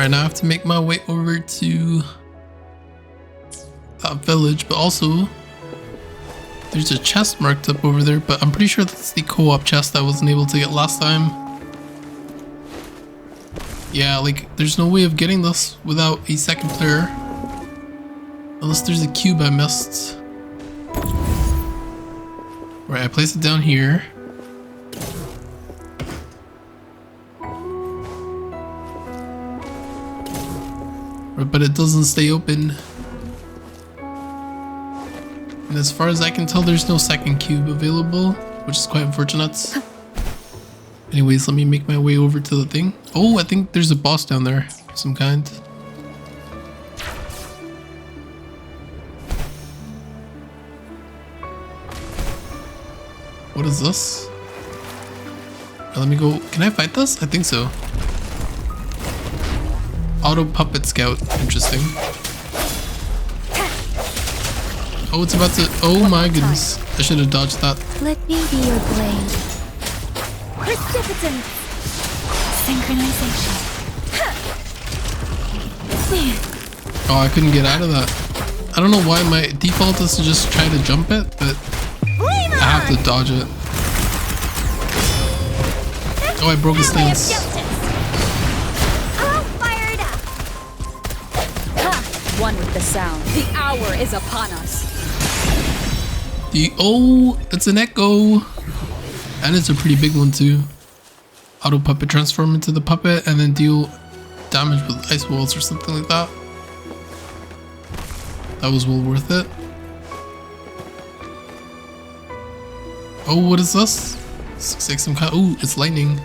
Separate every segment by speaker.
Speaker 1: Alright, now I have to make my way over to that village, but also there's a chest marked up over there, but I'm pretty sure that's the co-op chest I wasn't able to get last time. Yeah, like there's no way of getting this without a second player. Unless there's a cube I missed. Right, I place it down here. Right, but it doesn't stay open. And as far as I can tell, there's no second cube available, which is quite unfortunate. Anyways, let me make my way over to the thing. Oh, I think there's a boss down there of some kind. What is this? Let me go. Can I fight this? I think so. Auto Puppet Scout. Interesting. Oh, it's about to. Oh my goodness. I should have dodged that.
Speaker 2: Let me be your blade. Precipitance. Synchronization.
Speaker 1: Oh, I couldn't get out of that. I don't know why my default is to just try to jump it, but I have to dodge it. Oh, I broke his stance.
Speaker 2: All fired up.
Speaker 3: One with the sound. The hour is upon us.
Speaker 1: Oh, it's an echo. And it's a pretty big one too. Auto puppet transform into the puppet and then deal damage with ice walls or something like that. That was well worth it. Oh, what is this? Looks like some kind. Oh, it's lightning.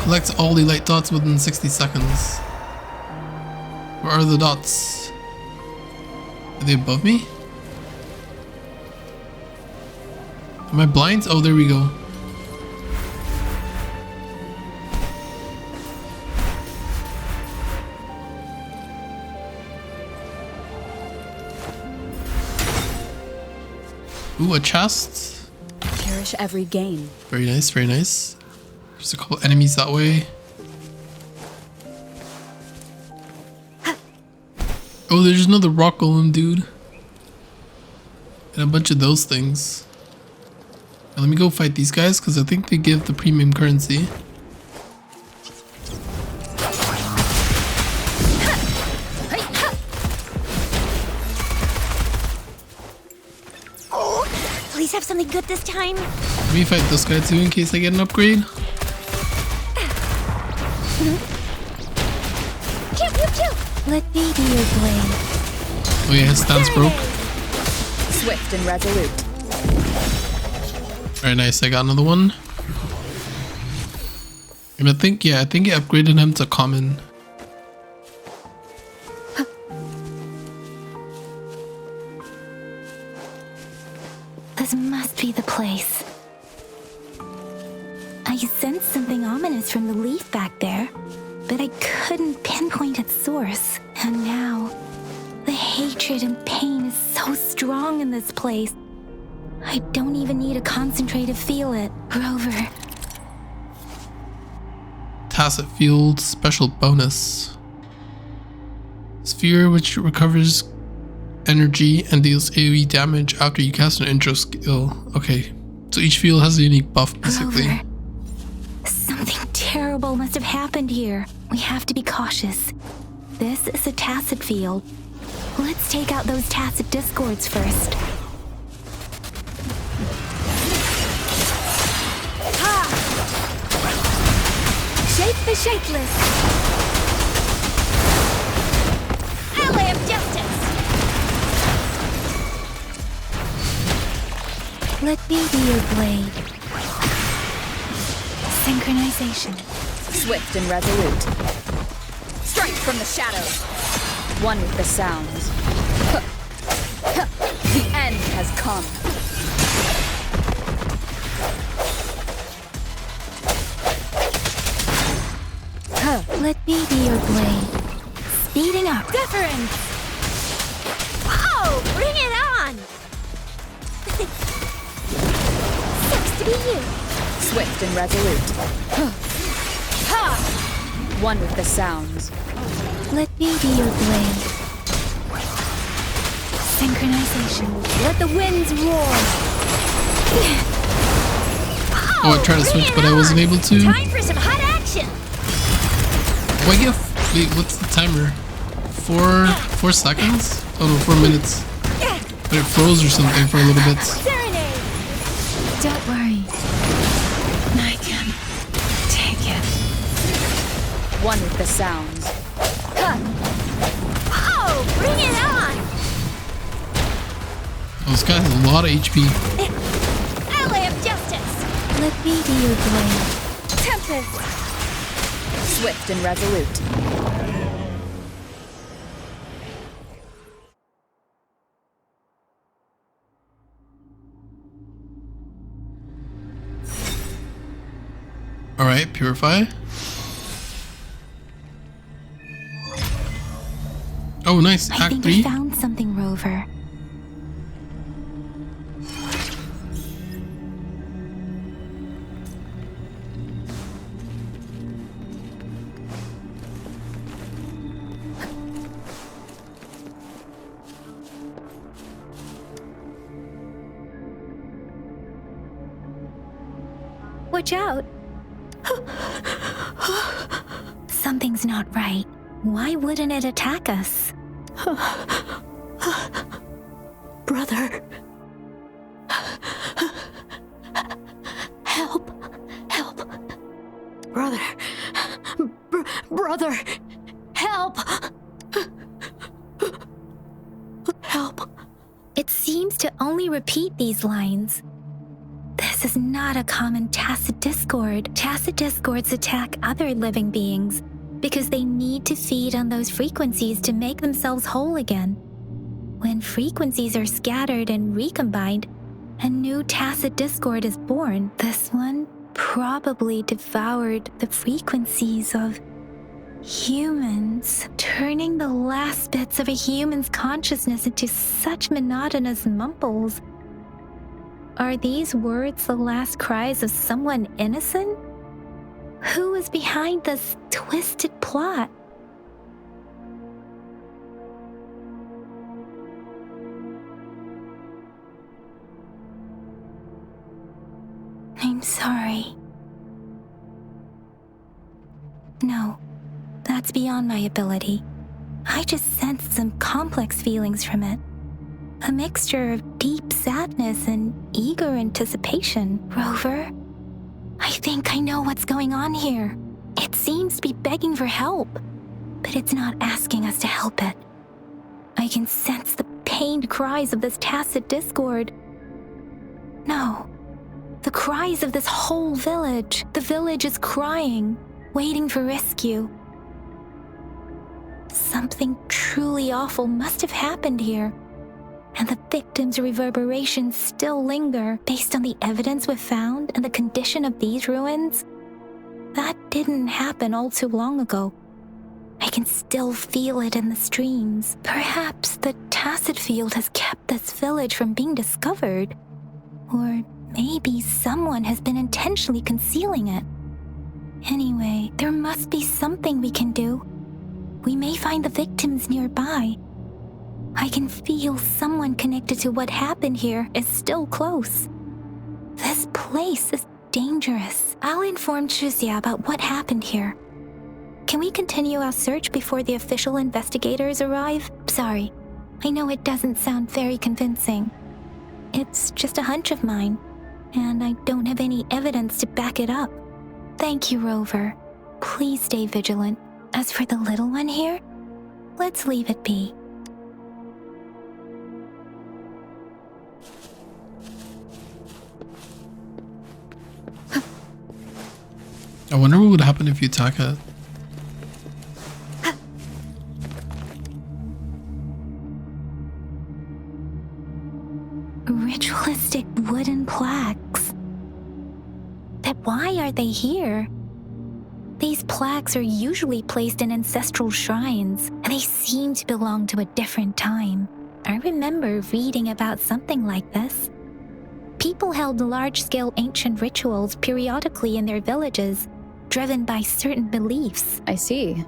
Speaker 1: Collect all the light dots within 60 seconds. Where are the dots? Are they above me? Am I blind? Oh, there we go. Ooh, a chest.
Speaker 3: Cherish every gain.
Speaker 1: Very nice, very nice. There's a couple enemies that way. Oh, there's another rock golem dude. And a bunch of those things. Now, let me go fight these guys because I think they give the premium currency.
Speaker 2: Please have something good this time.
Speaker 1: Let me fight this guy too in case I get an upgrade.
Speaker 2: Pew, pew, pew. Let me be your blade.
Speaker 1: Oh yeah, his stance broke.
Speaker 3: Swift and resolute.
Speaker 1: Very nice, I got another one. And I think it upgraded him to common.
Speaker 2: This must be the place. I sensed something ominous from the leaf back there, but I couldn't pinpoint its source. And now, the hatred and pain is so strong in this place. I don't even need to concentrate to feel it. Rover.
Speaker 1: Tacit Field special bonus. Sphere which recovers energy and deals AoE damage after you cast an intro skill. Okay, so each field has a unique buff basically.
Speaker 2: Rover. Something terrible must have happened here. We have to be cautious. This is a tacit field. Let's take out those tacit discords first. Shape the shapeless. Ally of justice. Let me be your blade. Synchronization.
Speaker 3: Swift and resolute. Strike from the shadows. One with the sounds. The end has come.
Speaker 2: Let me be your blade. Speeding up. Deference. Oh, bring it on. Sucks to be you.
Speaker 3: Swift and resolute. One with the sounds.
Speaker 2: Let me be your blade. Synchronization. Let the winds roar.
Speaker 1: Oh, I tried to switch, but I wasn't able to.
Speaker 2: Time for some hot action.
Speaker 1: Oh, I get. Wait, what's the timer? 4 seconds? Oh no, 4 minutes. But it froze or something for a little bit.
Speaker 2: Serenade. Don't worry. I can take it.
Speaker 3: One with the sounds.
Speaker 2: Oh, bring it on.
Speaker 1: Oh, this guy has a lot of HP.
Speaker 2: Ally of justice. Let me be your blade. Tempest.
Speaker 3: Swift and resolute.
Speaker 1: Alright, purify. Oh, nice.
Speaker 2: I
Speaker 1: Act
Speaker 2: think
Speaker 1: 3.
Speaker 2: I found something, Rover. Watch out! Something's not right. Why wouldn't it attack us? Brother. Help. Help. Brother. Brother. Help. Help. It seems to only repeat these lines. This is not a common tacit discord. Tacit discords attack other living beings because they need to feed on those frequencies to make themselves whole again. When frequencies are scattered and recombined, a new tacit discord is born. This one probably devoured the frequencies of humans, turning the last bits of a human's consciousness into such monotonous mumbles. Are these words the last cries of someone innocent? Who is behind this twisted plot? I'm sorry. No, that's beyond my ability. I just sensed some complex feelings from it. A mixture of deep sadness and eager anticipation. Rover, I think I know what's going on here. It seems to be begging for help, but it's not asking us to help it. I can sense the pained cries of this tacit discord. No, the cries of this whole village. The village is crying, waiting for rescue. Something truly awful must have happened here, and the victims' reverberations still linger based on the evidence we've found and the condition of these ruins. That didn't happen all too long ago. I can still feel it in the streams. Perhaps the tacit field has kept this village from being discovered. Or maybe someone has been intentionally concealing it. Anyway, there must be something we can do. We may find the victims nearby. I can feel someone connected to what happened here is still close. This place is dangerous. I'll inform Shuzia about what happened here. Can we continue our search before the official investigators arrive? Sorry, I know it doesn't sound very convincing. It's just a hunch of mine, and I don't have any evidence to back it up. Thank you, Rover. Please stay vigilant. As for the little one here, let's leave it be.
Speaker 1: I wonder what would happen if you attack it.
Speaker 2: Ritualistic wooden plaques. But why are they here? These plaques are usually placed in ancestral shrines, and they seem to belong to a different time. I remember reading about something like this. People held large-scale ancient rituals periodically in their villages, driven by certain beliefs.
Speaker 3: I see.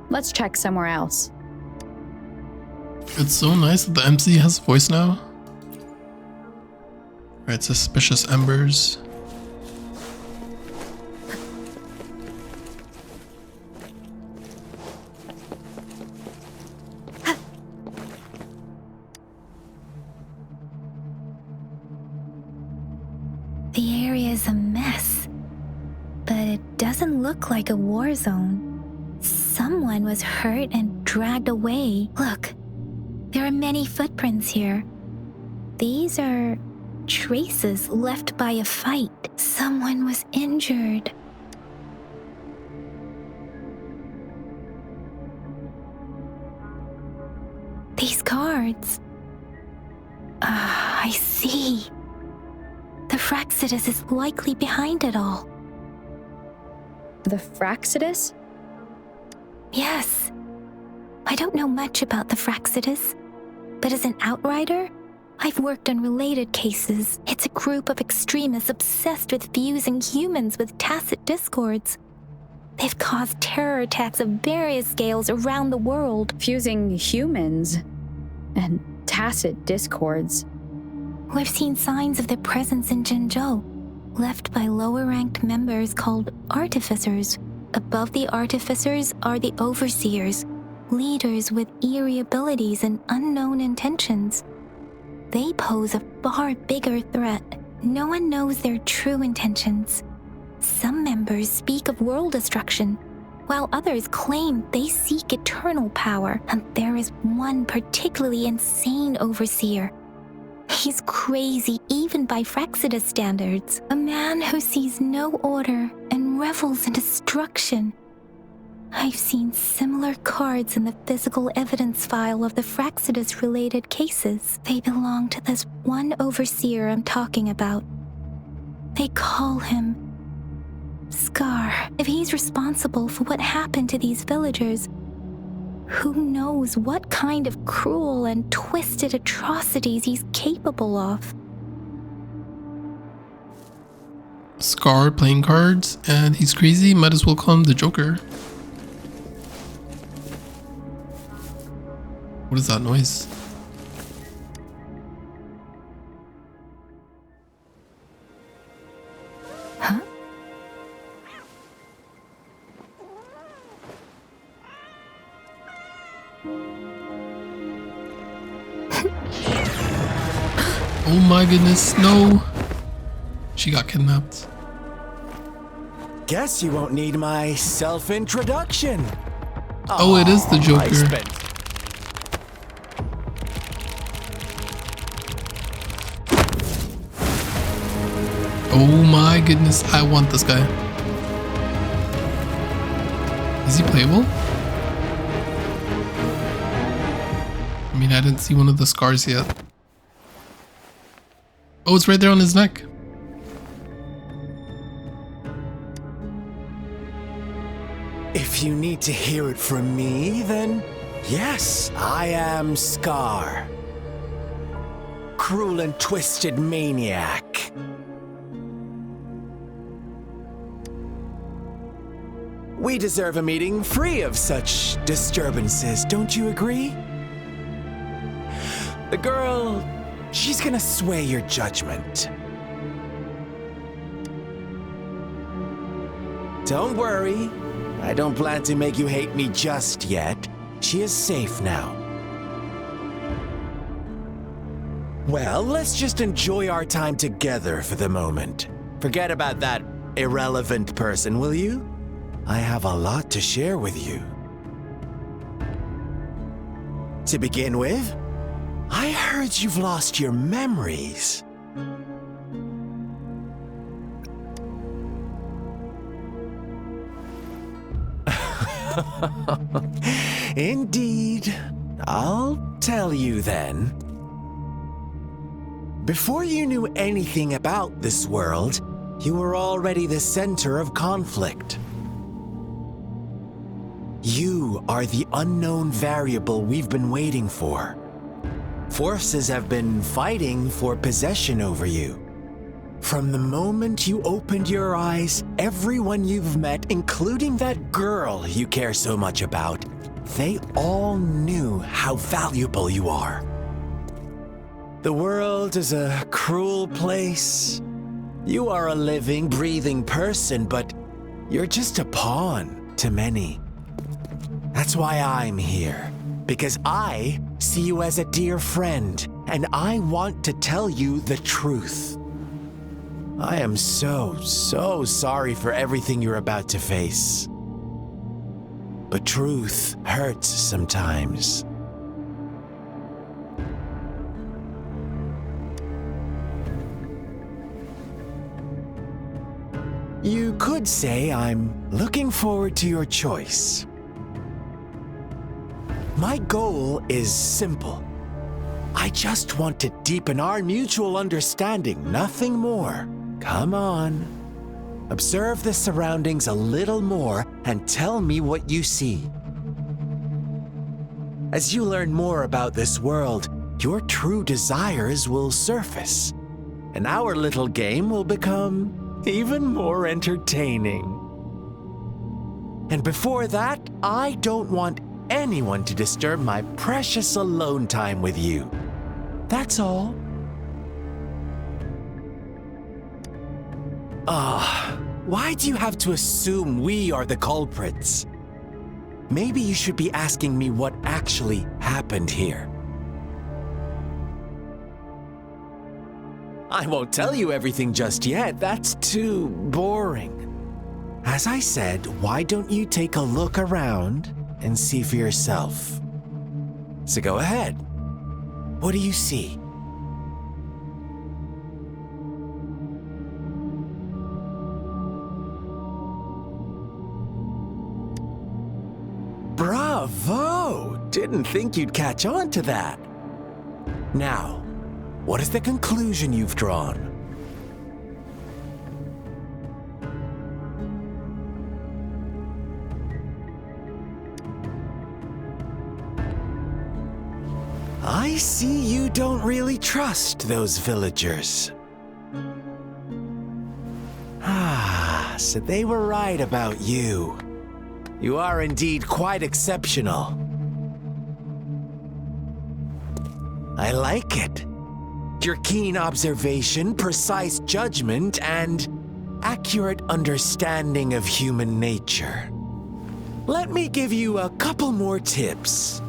Speaker 3: Let's check somewhere else.
Speaker 1: It's so nice that the MC has a voice now. Right, suspicious embers.
Speaker 2: The area is a mess, but it doesn't look like a war zone. Someone was hurt and dragged away. Look, there are many footprints here. These are traces left by a fight. Someone was injured. These cards. I see. The Fraxidus is likely behind it all.
Speaker 3: The Fraxidus?
Speaker 2: Yes. I don't know much about the Fraxidus, but as an outrider, I've worked on related cases. It's a group of extremists obsessed with fusing humans with tacit discords. They've caused terror attacks of various scales around the world.
Speaker 3: Fusing humans and tacit discords.
Speaker 2: We've seen signs of their presence in Jinzhou, left by lower-ranked members called artificers. Above the artificers are the overseers, leaders with eerie abilities and unknown intentions. They pose a far bigger threat. No one knows their true intentions. Some members speak of world destruction, while others claim they seek eternal power. And there is one particularly insane overseer. He's crazy even by Fraxidus standards. A man who sees no order and revels in destruction. I've seen similar cards in the physical evidence file of the Fraxidus-related cases. They belong to this one overseer I'm talking about. They call him Scar. If he's responsible for what happened to these villagers, who knows what kind of cruel and twisted atrocities he's capable of.
Speaker 1: Scar playing cards, and he's crazy. Might as well call him the Joker. What is that noise?
Speaker 2: Huh?
Speaker 1: Oh my goodness, no! She got kidnapped.
Speaker 4: Guess you won't need my self-introduction.
Speaker 1: Oh, it is the
Speaker 4: I
Speaker 1: Joker.
Speaker 4: spent
Speaker 1: Oh my goodness, I want this guy. Is he playable? I mean, I didn't see one of the scars yet. Oh, it's right there on his neck.
Speaker 4: If you need to hear it from me, then yes, I am Scar. Cruel and twisted maniac. We deserve a meeting free of such disturbances, don't you agree? The girl, she's gonna sway your judgment. Don't worry, I don't plan to make you hate me just yet. She is safe now. Well, let's just enjoy our time together for the moment. Forget about that irrelevant person, will you? I have a lot to share with you. To begin with, I heard you've lost your memories. Indeed. I'll tell you then. Before you knew anything about this world, you were already the center of conflict. You are the unknown variable we've been waiting for. Forces have been fighting for possession over you. From the moment you opened your eyes, everyone you've met, including that girl you care so much about, they all knew how valuable you are. The world is a cruel place. You are a living, breathing person, but you're just a pawn to many. That's why I'm here, because I see you as a dear friend, and I want to tell you the truth. I am so sorry for everything you're about to face. But truth hurts sometimes. You could say I'm looking forward to your choice. My goal is simple. I just want to deepen our mutual understanding, nothing more. Come on. Observe the surroundings a little more and tell me what you see. As you learn more about this world, your true desires will surface, and our little game will become even more entertaining. And before that, I don't want anyone to disturb my precious alone time with you. That's all. Why do you have to assume we are the culprits? Maybe you should be asking me what actually happened here. I won't tell you everything just yet. That's too boring. As I said, why don't you take a look around and see for yourself? So go ahead. What do you see? Bravo! Didn't think you'd catch on to that. Now, what is the conclusion you've drawn? I see you don't really trust those villagers. So they were right about you. You are indeed quite exceptional. I like it. Your keen observation, precise judgment, and accurate understanding of human nature. Let me give you a couple more tips.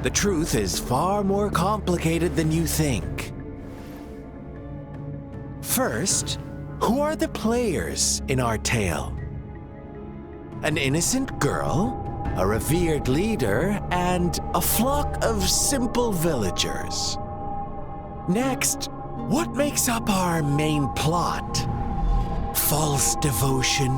Speaker 4: The truth is far more complicated than you think. First, who are the players in our tale? An innocent girl, a revered leader, and a flock of simple villagers. Next, what makes up our main plot? False devotion,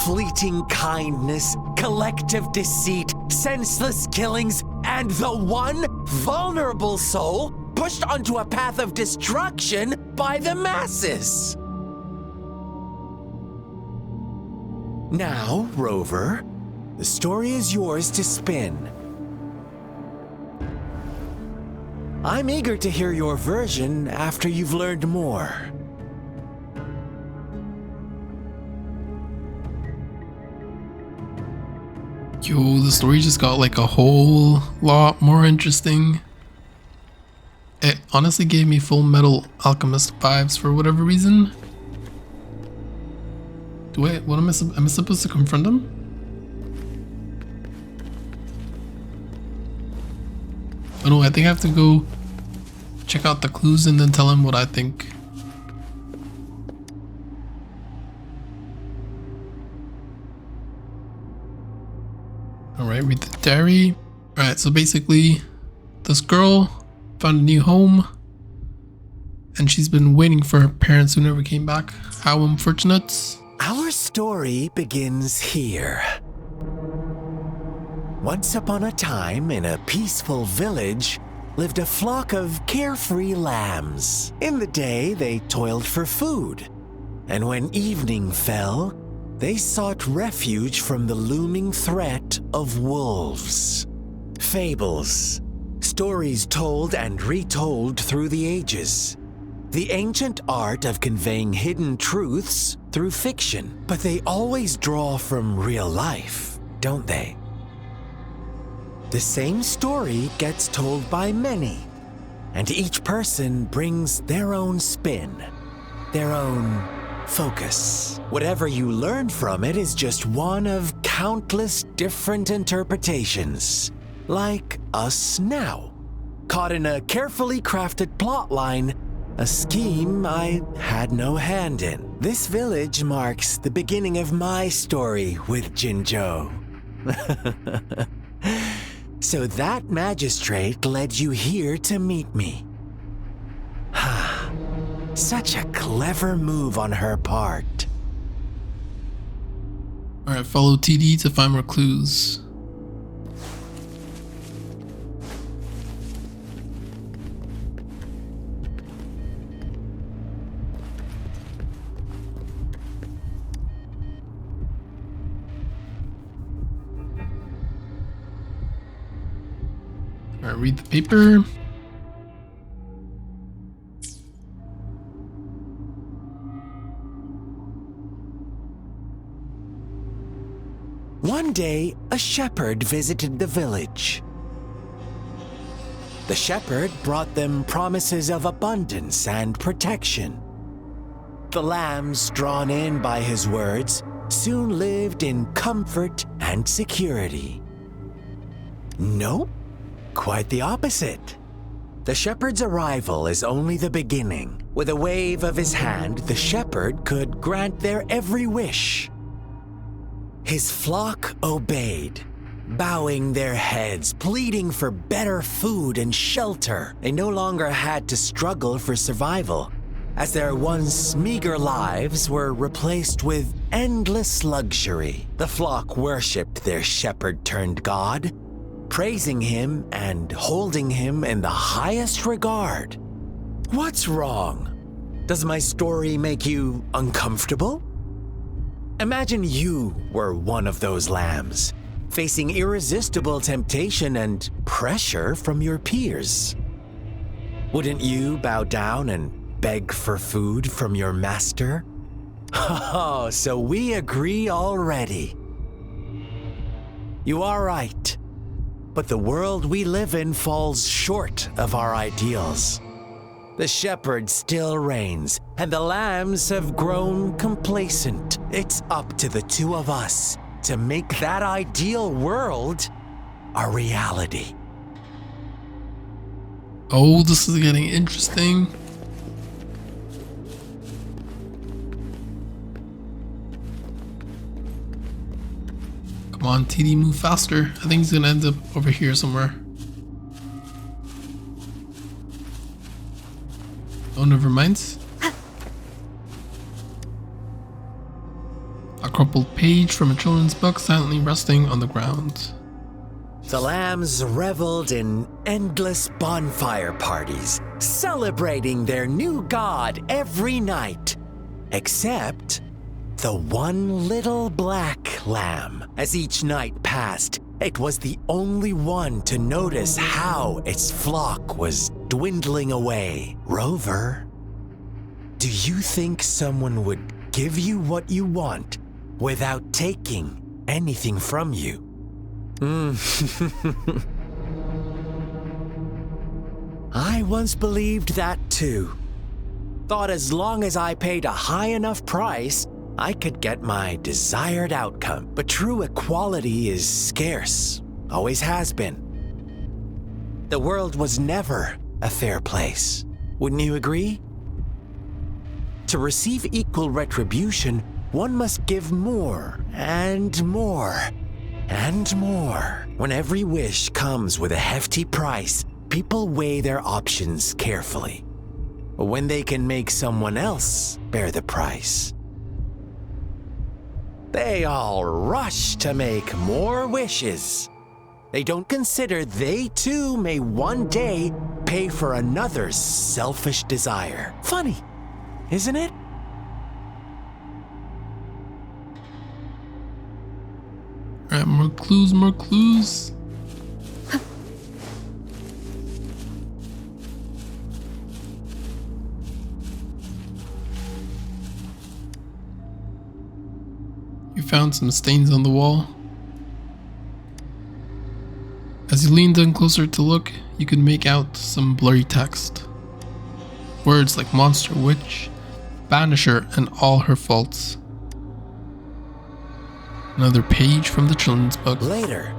Speaker 4: fleeting kindness, collective deceit, senseless killings, and the one vulnerable soul pushed onto a path of destruction by the masses. Now, Rover, the story is yours to spin. I'm eager to hear your version after you've learned more.
Speaker 1: Yo, the story just got like a whole lot more interesting. It honestly gave me Full Metal Alchemist vibes for whatever reason. Am I supposed to confront him? Oh no, I think I have to go check out the clues and then tell him what I think. Alright, read the diary. Alright, so basically, this girl found a new home and she's been waiting for her parents who never came back. How unfortunate.
Speaker 4: Our story begins here. Once upon a time, in a peaceful village, lived a flock of carefree lambs. In the day, they toiled for food, and when evening fell, they sought refuge from the looming threat of wolves. Fables, stories told and retold through the ages. The ancient art of conveying hidden truths through fiction. But they always draw from real life, don't they? The same story gets told by many, and each person brings their own spin, their own focus. Whatever you learn from it is just one of countless different interpretations, like us now, caught in a carefully crafted plotline, a scheme I had no hand in. This village marks the beginning of my story with Jinzhou. So that magistrate led you here to meet me. Such a clever move on her part.
Speaker 1: Alright, follow TD to find more clues. Alright, read the paper.
Speaker 4: One day, a shepherd visited the village. The shepherd brought them promises of abundance and protection. The lambs, drawn in by his words, soon lived in comfort and security. Nope, quite the opposite. The shepherd's arrival is only the beginning. With a wave of his hand, the shepherd could grant their every wish. His flock obeyed, bowing their heads, pleading for better food and shelter. They no longer had to struggle for survival, as their once meager lives were replaced with endless luxury. The flock worshipped their shepherd-turned-god, praising him and holding him in the highest regard. What's wrong? Does my story make you uncomfortable? Imagine you were one of those lambs, facing irresistible temptation and pressure from your peers. Wouldn't you bow down and beg for food from your master? Oh, so we agree already. You are right, but the world we live in falls short of our ideals. The shepherd still reigns, and the lambs have grown complacent. It's up to the two of us to make that ideal world a reality.
Speaker 1: Oh, this is getting interesting. Come on, TD, move faster. I think he's gonna end up over here somewhere. Oh, never mind. A crumpled page from a children's book silently resting on the ground.
Speaker 4: The lambs reveled in endless bonfire parties, celebrating their new god every night. Except the one little black lamb. As each night passed, it was the only one to notice how its flock was dwindling away. Rover, do you think someone would give you what you want without taking anything from you? I once believed that too. Thought as long as I paid a high enough price, I could get my desired outcome. But true equality is scarce, always has been. The world was never a fair place. Wouldn't you agree? To receive equal retribution, one must give more and more and more. When every wish comes with a hefty price, people weigh their options carefully. When they can make someone else bear the price, they all rush to make more wishes. They don't consider they too may one day pay for another's selfish desire. Funny, isn't it?
Speaker 1: Alright, more clues, more clues. found some stains on the wall. As you leaned in closer to look, you could make out some blurry text. Words like monster, witch, banisher, and all her faults. Another page from the children's book.
Speaker 4: Later,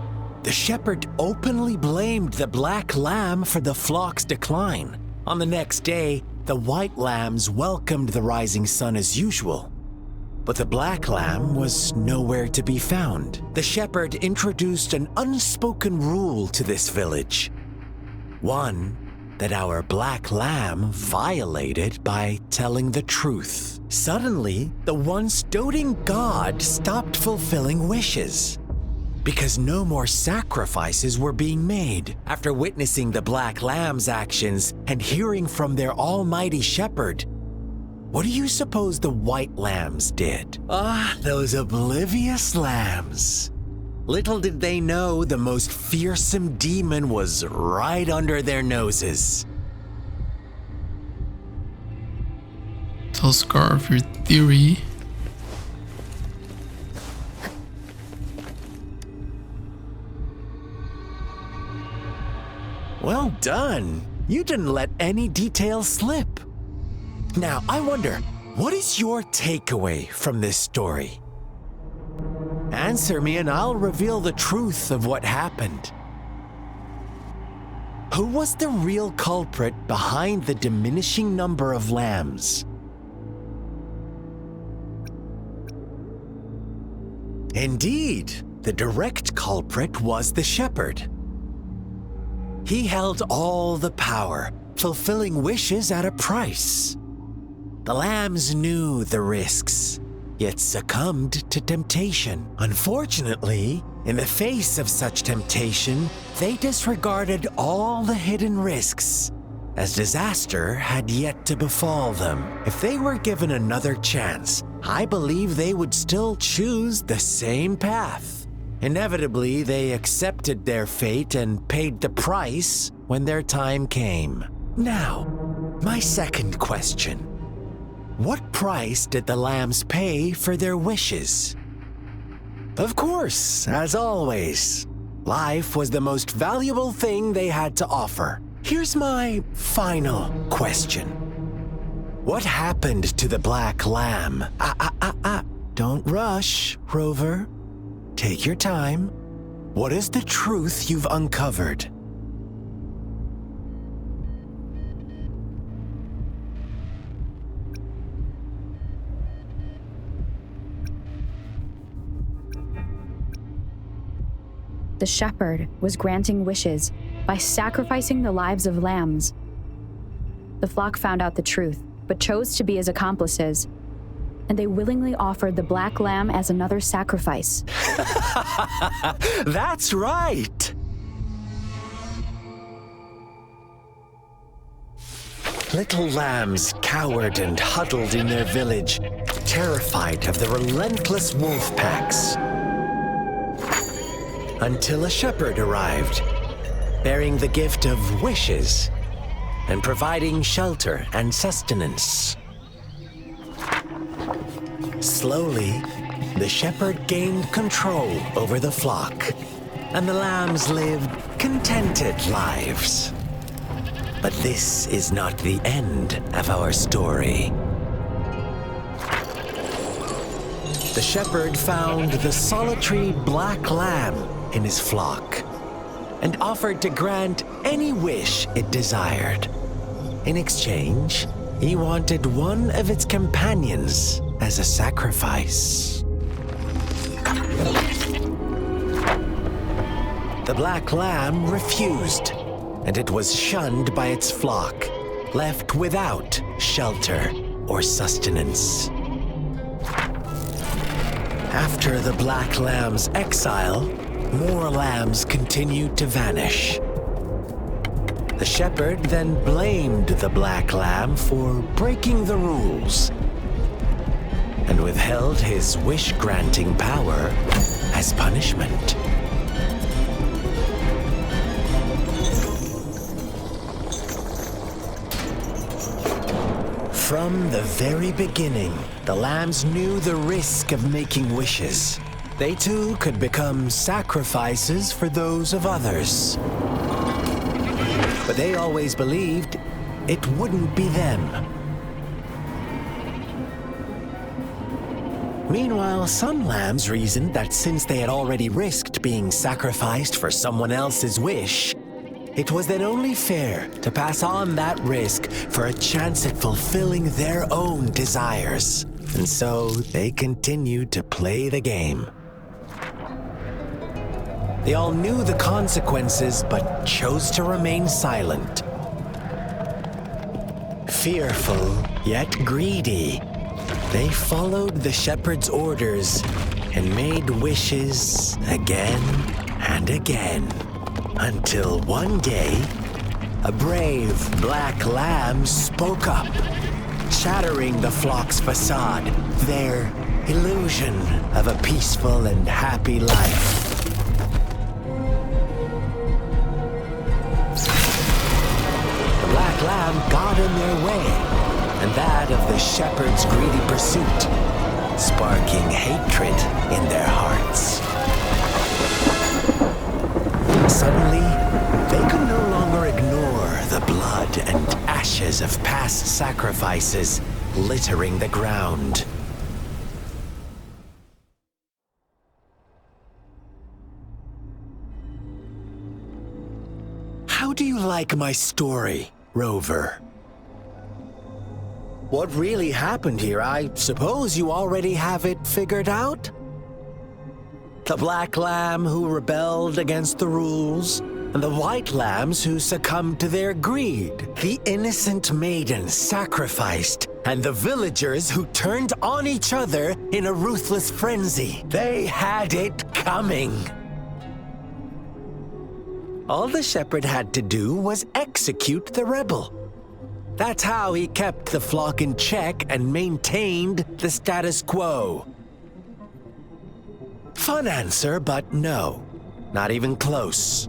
Speaker 4: the shepherd openly blamed the black lamb for the flock's decline. On the next day, the white lambs welcomed the rising sun as usual. But the black lamb was nowhere to be found. The shepherd introduced an unspoken rule to this village. One that our black lamb violated by telling the truth. Suddenly, the once doting god stopped fulfilling wishes because no more sacrifices were being made. After witnessing the black lamb's actions and hearing from their almighty shepherd, what do you suppose the white lambs did? Those oblivious lambs. Little did they know the most fearsome demon was right under their noses.
Speaker 1: Tell Scarf your theory.
Speaker 4: Well done. You didn't let any details slip. Now, I wonder, what is your takeaway from this story? Answer me and I'll reveal the truth of what happened. Who was the real culprit behind the diminishing number of lambs? Indeed, the direct culprit was the shepherd. He held all the power, fulfilling wishes at a price. The lambs knew the risks, yet succumbed to temptation. Unfortunately, in the face of such temptation, they disregarded all the hidden risks, as disaster had yet to befall them. If they were given another chance, I believe they would still choose the same path. Inevitably, they accepted their fate and paid the price when their time came. Now, my second question. What price did the lambs pay for their wishes? Of course, as always, life was the most valuable thing they had to offer. Here's my final question. What happened to the black lamb? Don't rush, Rover. Take your time. What is the truth you've uncovered?
Speaker 3: The shepherd was granting wishes by sacrificing the lives of lambs. The flock found out the truth, but chose to be his accomplices, and they willingly offered the black lamb as another sacrifice.
Speaker 4: That's right! Little lambs cowered and huddled in their village, terrified of the relentless wolf packs. Until a shepherd arrived, bearing the gift of wishes and providing shelter and sustenance. Slowly, the shepherd gained control over the flock, and the lambs lived contented lives. But this is not the end of our story. The shepherd found the solitary black lamb in his flock and offered to grant any wish it desired. In exchange, he wanted one of its companions as a sacrifice. The black lamb refused, and it was shunned by its flock, left without shelter or sustenance. After the black lamb's exile, more lambs continued to vanish. The shepherd then blamed the black lamb for breaking the rules and withheld his wish-granting power as punishment. From the very beginning, the lambs knew the risk of making wishes. they too could become sacrifices for those of others. But they always believed it wouldn't be them. Meanwhile, some lambs reasoned that since they had already risked being sacrificed for someone else's wish, it was then only fair to pass on that risk for a chance at fulfilling their own desires. And so they continued to play the game. They all knew the consequences, but chose to remain silent. Fearful, yet greedy, they followed the shepherd's orders and made wishes again and again. Until one day, a brave black lamb spoke up, shattering the flock's facade, their illusion of a peaceful and happy life. The black lamb got in their way, and that of the shepherd's greedy pursuit, sparking hatred in their hearts. Suddenly, they could no longer ignore the blood and ashes of past sacrifices littering the ground. How do you like my story, Rover? What really happened here? I suppose you already have it figured out? The black lamb who rebelled against the rules, and the white lambs who succumbed to their greed. The innocent maiden sacrificed, and the villagers who turned on each other in a ruthless frenzy. They had it coming. All the shepherd had to do was execute the rebel. That's how he kept the flock in check and maintained the status quo. Fun answer, but no, not even close.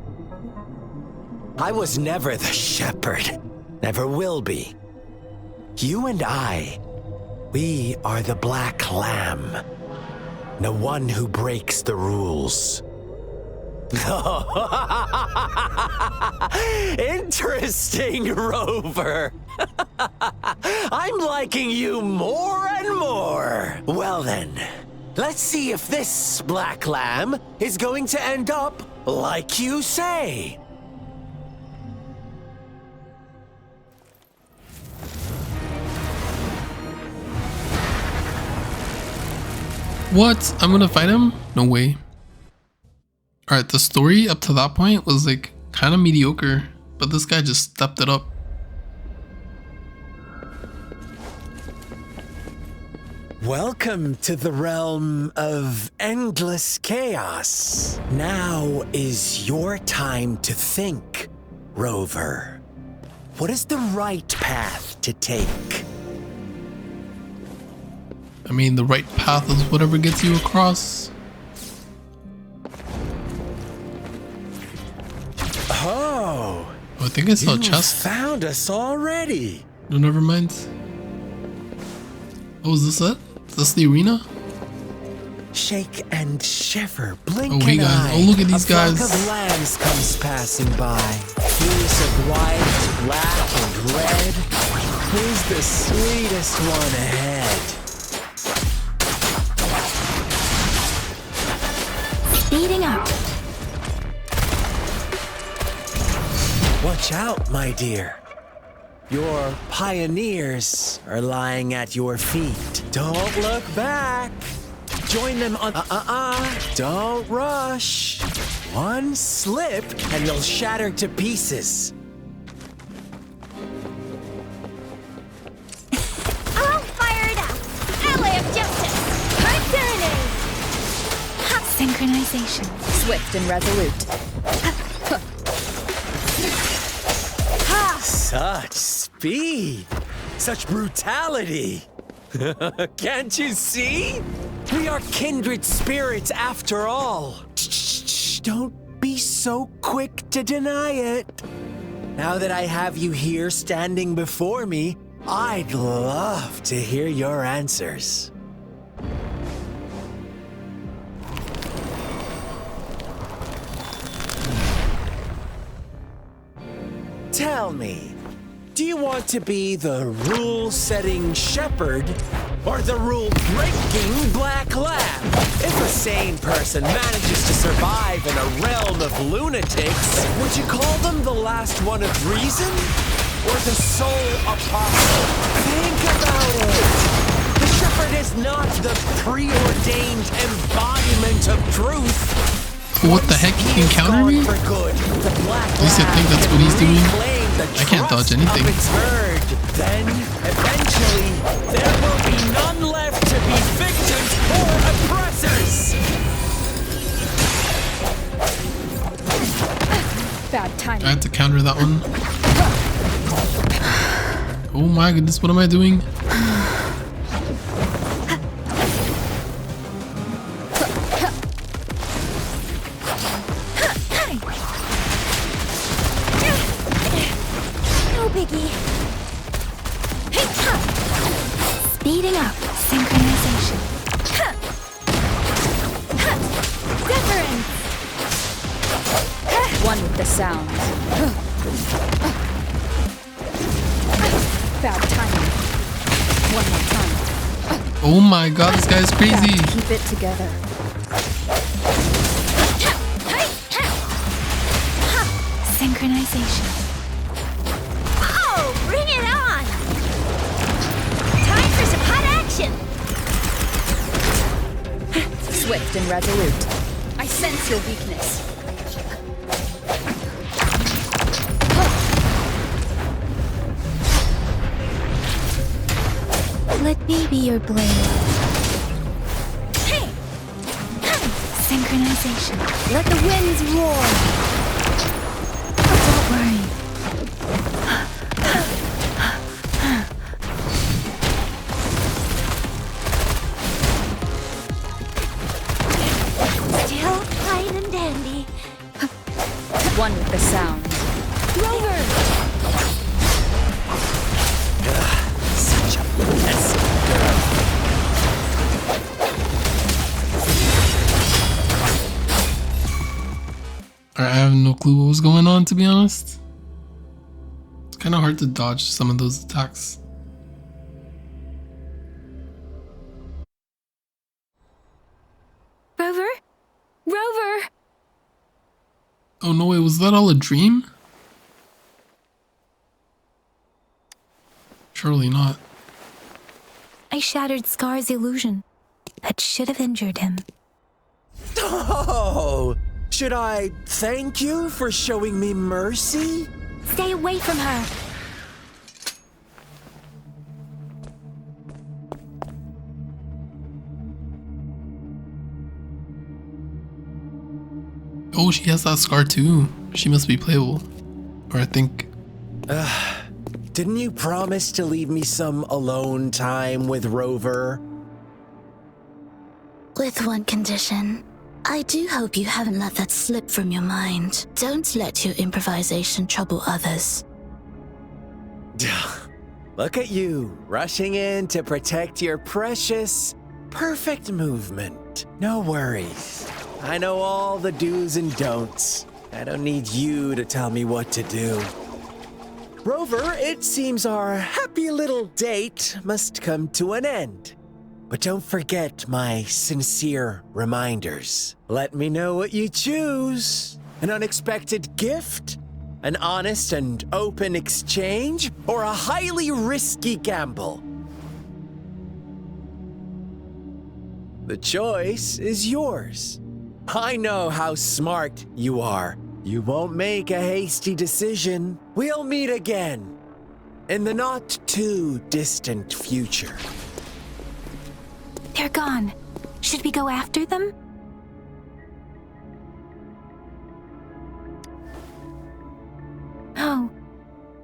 Speaker 4: I was never the shepherd, never will be. You and I, we are the black lamb, the one who breaks the rules. Interesting, Rover. I'm liking you more and more. Well then, let's see if this black lamb is going to end up like you say.
Speaker 1: What? I'm gonna fight him? No way. Alright, the story up to that point was like kind of mediocre, but this guy just stepped it up.
Speaker 4: Welcome to the realm of endless chaos. Now is your time to think, Rover. What is the right path to take?
Speaker 1: I mean, the right path is whatever gets you across.
Speaker 4: Oh,
Speaker 1: I think I saw a
Speaker 4: you
Speaker 1: chest.
Speaker 4: found us already.
Speaker 1: No, never mind. Oh, is this it? Is this the arena?
Speaker 4: Shake and shiver, blink
Speaker 1: Oh, hey
Speaker 4: an
Speaker 1: guys.
Speaker 4: eye.
Speaker 1: Oh, look at these
Speaker 4: A flock
Speaker 1: guys.
Speaker 4: of lambs comes passing by. Hues of white, black, and red. Who's the sweetest one ahead?
Speaker 2: Speeding up.
Speaker 4: Watch out, my dear. Your pioneers are lying at your feet. Don't look back. Join them on... Don't rush. One slip and you'll shatter to pieces.
Speaker 2: All fired up. Ally of justice. Returning. Synchronization.
Speaker 3: Swift and resolute.
Speaker 4: Such speed. Such brutality. Can't you see? We are kindred spirits after all. Shh, don't be so quick to deny it. Now that I have you here standing before me, I'd love to hear your answers. Tell me, do you want to be the rule-setting shepherd or the rule-breaking black lab? If a sane person manages to survive in a realm of lunatics, would you call them the last one of reason or the sole apostle? Think about it. The shepherd is not the preordained embodiment of truth.
Speaker 1: What the heck? He can counter me? At least I think that's what he's doing. I can't dodge anything.
Speaker 4: Then, eventually, there will be none left to be victims or oppressors.
Speaker 3: Bad timing.
Speaker 1: I had to counter that one. Oh my goodness, what am I doing?
Speaker 2: Speeding up. Synchronization. Difference.
Speaker 3: One with the sound. Bad timing. One more time.
Speaker 1: Oh my god, this guy's crazy.
Speaker 3: Keep it together.
Speaker 2: Synchronization. Oh, bring it on! Time for some hot action!
Speaker 3: Swift and resolute. I sense your weakness.
Speaker 2: Let me be your blade. Synchronization. Let the winds roar. Don't worry. Still fine and dandy.
Speaker 3: One with the sound.
Speaker 2: Rover!
Speaker 4: Such a messy girl.
Speaker 1: Alright, I have no clue what was going on, to be honest. It's kind of hard to dodge some of those attacks.
Speaker 2: Rover? Rover!
Speaker 1: Oh no, wait, was that all a dream? Surely not.
Speaker 2: I shattered Scar's illusion. That should have injured him.
Speaker 4: Oh, should I thank you for showing me mercy?
Speaker 2: Stay away from her!
Speaker 1: Oh, she has that scar too. She must be playable. Or I think...
Speaker 4: Didn't you promise to leave me some alone time with Rover?
Speaker 5: With one condition. I do hope you haven't let that slip from your mind. Don't let your improvisation trouble others.
Speaker 4: Look at you, rushing in to protect your precious, perfect movement. No worries. I know all the do's and don'ts. I don't need you to tell me what to do. Rover, it seems our happy little date must come to an end. But don't forget my sincere reminders. Let me know what you choose. An unexpected gift? An honest and open exchange? Or a highly risky gamble? The choice is yours. I know how smart you are. You won't make a hasty decision. We'll meet again in the not too distant future.
Speaker 2: They're gone. Should we go after them? Oh,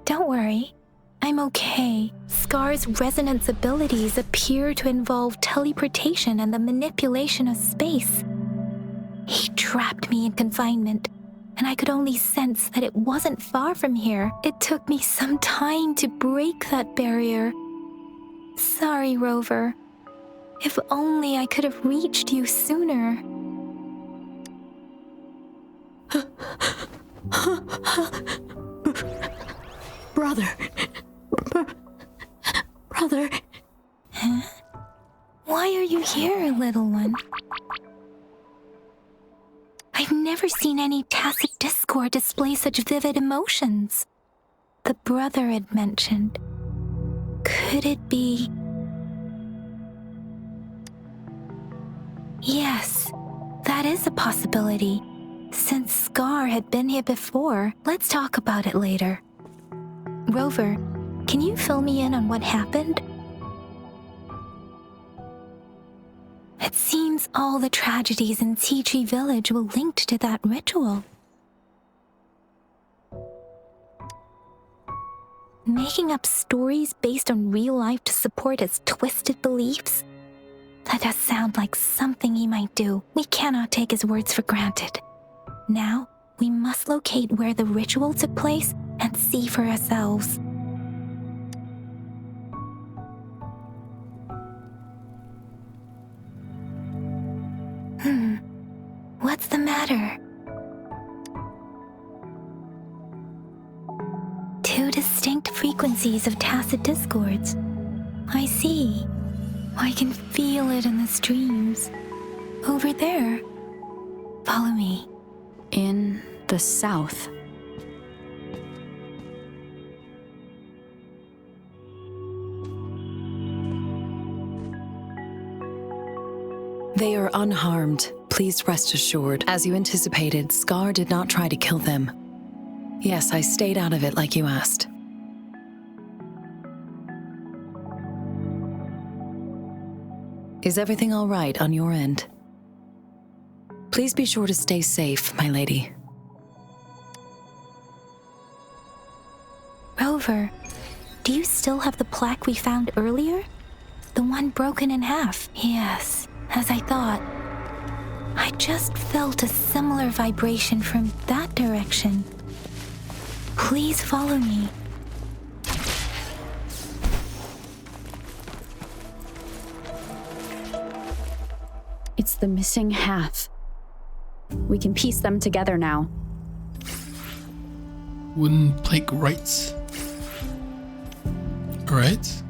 Speaker 2: don't worry. I'm okay. Scar's resonance abilities appear to involve teleportation and the manipulation of space. He trapped me in confinement, and I could only sense that it wasn't far from here. It took me some time to break that barrier. Sorry, Rover. If only I could have reached you sooner.
Speaker 5: Brother. Brother.
Speaker 2: Huh? Why are you here, little one? I've never seen any tacit discord display such vivid emotions. The brother had mentioned. Could it be... Yes, that is a possibility. Since Scar had been here before, let's talk about it later. Rover, can you fill me in on what happened? It seems all the tragedies in Tea Tree Village were linked to that ritual. Making up stories based on real life to support his twisted beliefs? That does sound like something he might do. We cannot take his words for granted. Now, we must locate where the ritual took place and see for ourselves. What's the matter? Two distinct frequencies of tacit discords. I see. I can feel it in the streams. Over there. Follow me.
Speaker 3: In the south.
Speaker 6: They are unharmed. Please rest assured. As you anticipated, Scar did not try to kill them. Yes, I stayed out of it like you asked. Is everything all right on your end? Please be sure to stay safe, my lady.
Speaker 2: Rover, do you still have the plaque we found earlier? The one broken in half? Yes, as I thought. I just felt a similar vibration from that direction. Please follow me.
Speaker 3: It's the missing half. We can piece them together now.
Speaker 1: Wooden plank rights. Alright.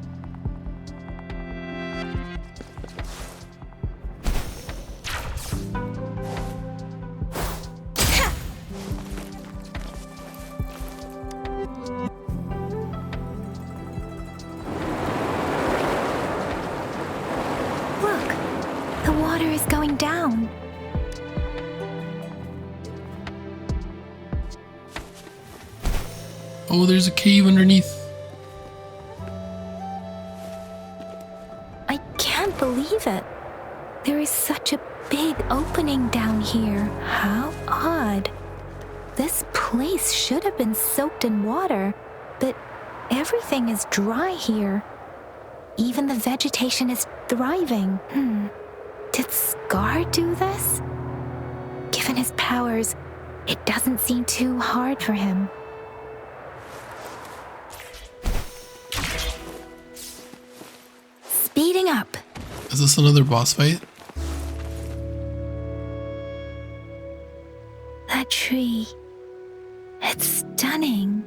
Speaker 2: Look, the water is going down.
Speaker 1: Oh, there's a cave underneath.
Speaker 2: I can't believe it. There is such a big opening down here. How odd. This place should have been soaked in water, but everything is dry here. Even the vegetation is thriving. Did Scar do this? Given his powers, it doesn't seem too hard for him. Speeding up.
Speaker 1: Is this another boss fight?
Speaker 2: That tree. It's stunning.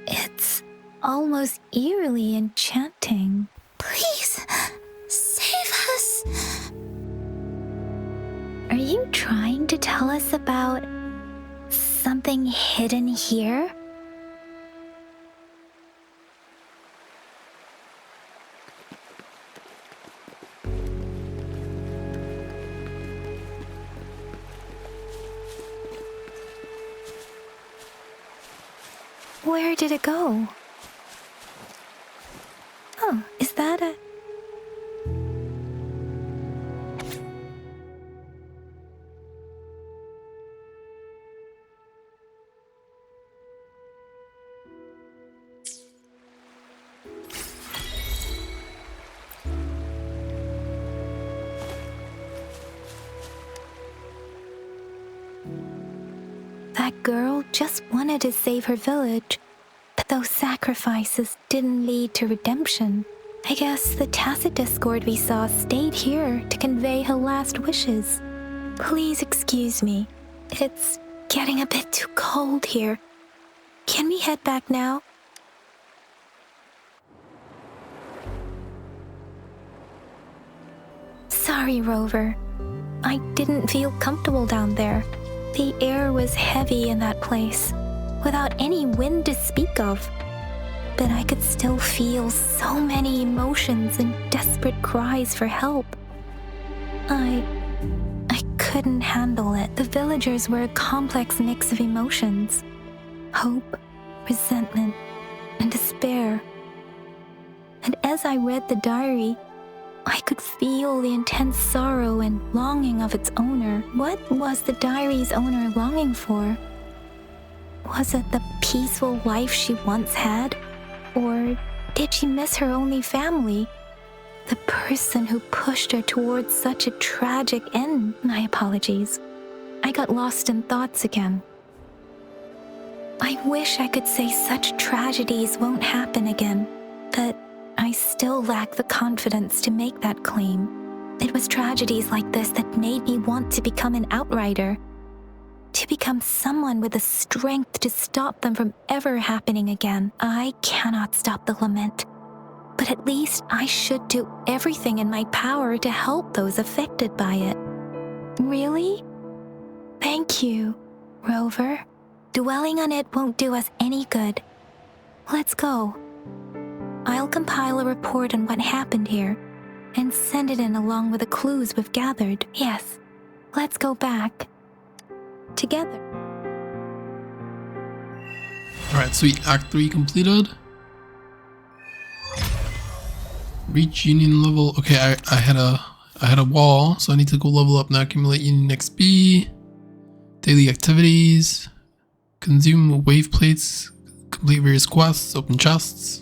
Speaker 2: It's almost eerily enchanting.
Speaker 5: Please, save us.
Speaker 2: Are you trying to tell us about something hidden here? Where did it go? Oh, is that a... That girl just wanted to save her village, but those sacrifices didn't lead to redemption. I guess the tacit discord we saw stayed here to convey her last wishes. Please excuse me. It's getting a bit too cold here. Can we head back now? sorry, Rover. I didn't feel comfortable down there. The air was heavy in that place, without any wind to speak of. But I could still feel so many emotions and desperate cries for help. I couldn't handle it. The villagers were a complex mix of emotions. Hope, resentment, and despair. And as I read the diary, I could feel the intense sorrow and longing of its owner. What was the diary's owner longing for? Was it the peaceful life she once had? Or did she miss her only family? The person who pushed her towards such a tragic end. My apologies. I got lost in thoughts again. I wish I could say such tragedies won't happen again, but I still lack the confidence to make that claim. It was tragedies like this that made me want to become an outrider, to become someone with the strength to stop them from ever happening again. I cannot stop the lament, but at least I should do everything in my power to help those affected by it. Really? Thank you, Rover. Dwelling on it won't do us any good. Let's go. I'll compile a report on what happened here and send it in along with the clues we've gathered. Yes, let's go back. Together.
Speaker 1: Alright, sweet. Act 3 completed. Reach union level. Okay, I had a wall, so I need to go level up now. Accumulate union XP. Daily activities. Consume wave plates. Complete various quests. Open chests.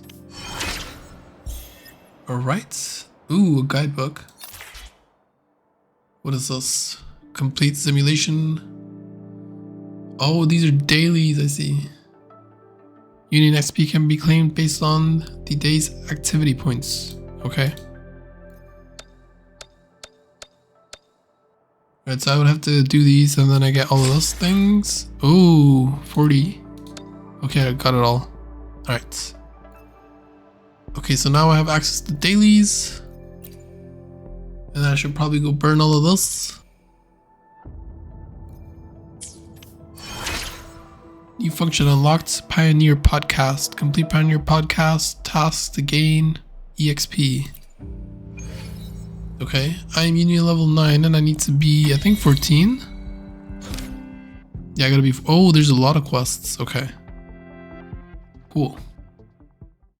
Speaker 1: Alright. Ooh, a guidebook. What is this? Complete simulation. Oh, these are dailies, I see. Union XP can be claimed based on the day's activity points. Okay. Right, so I would have to do these and then I get all of those things. Oh, 40. Okay, I got it all. Alright. Okay, so now I have access to dailies. And I should probably go burn all of this. New function unlocked. Pioneer podcast. Complete Pioneer podcast tasks to gain EXP. Okay, I am union level 9 and I need to be, I think, 14. Yeah, I gotta be. Oh, there's a lot of quests. Okay. Cool.